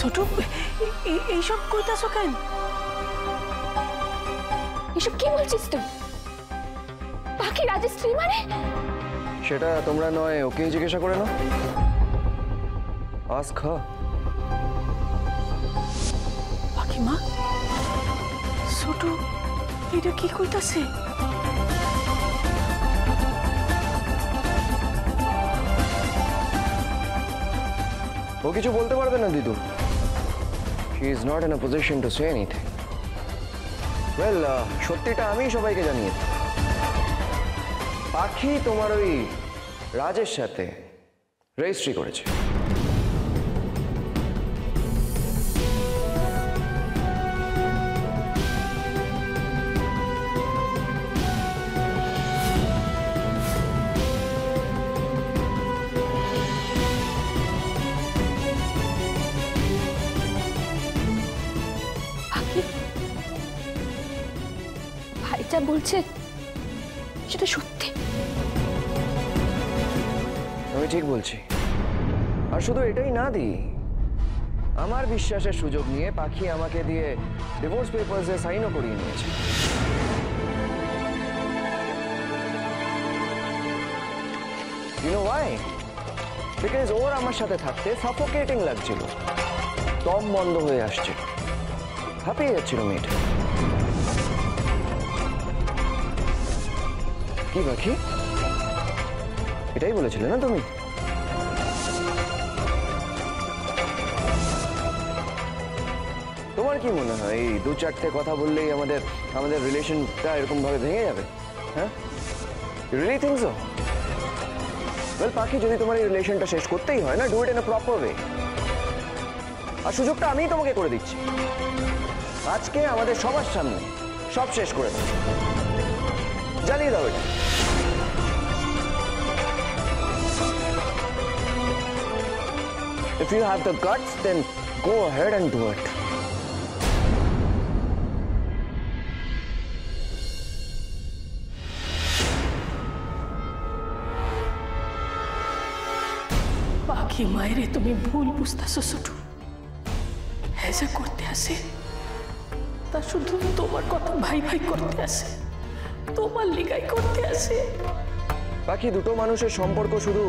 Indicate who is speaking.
Speaker 1: ছোট এইসব কইতাছো কেন?
Speaker 2: এসব কি বলছিস তুই? পাখি রাজের স্ত্রী মানে?
Speaker 3: সেটা তোমরা নয় ওকে জিজ্ঞাসা করে নাও। Ask her.
Speaker 1: পাখি মা, ছোট এটা কি কইতাছে?
Speaker 3: ও কিছু বলতে পারবে না দিদু। She is not in a position to say anything. Well, সত্যিটা আমি সবাইকে জানিয়ে দিই। পাখি তোমার ওই রাজের সাথে রেজিস্ট্রি করেছে।
Speaker 2: ভাই যা বলছে সেটা সত্যি?
Speaker 3: আমি ঠিক বলছি। আর শুধু এটাই না দি, আমার বিশ্বাসের সুযোগ নিয়ে পাখি আমাকে দিয়ে ডিভোর্স পেপারসে সাইনও করিয়ে নিয়েছে। You know why? Because ওর আমার সাথে থাকতে সাফোকেটিং লাগছিল, দম বন্ধ হয়ে আসছে, হাঁপিয়ে যাচ্ছিল মেয়েটা। কি পাখি, এটাই বলেছিলে না তুমি? তোমার কি মনে হয় এই দু চারটে কথা বললেই আমাদের রিলেশনটা এরকম ভাবে ভেঙে যাবে? হ্যাঁ, রিয়েলি থিংক সো? ওয়েল পাখি, যদি তোমার এই রিলেশনটা শেষ করতেই হয় না, do it in a proper way. আর সুযোগটা আমিই তোমাকে করে দিচ্ছি। আজকে আমাদের সবার সামনে সব শেষ করে দাও, জানিয়ে দাও এটা। If you have the guts, then go ahead and do it.
Speaker 1: পাখি মায়েরে তুমি ভুল বুঝতেছো ছোট। হ্যাঁ করতে আসে তা শুধু তোমার কথা ভাই ভাই করতে আসে, তোমার লিগাই করতে আসে।
Speaker 3: বাকি দুটো মানুষের সম্পর্ক শুধু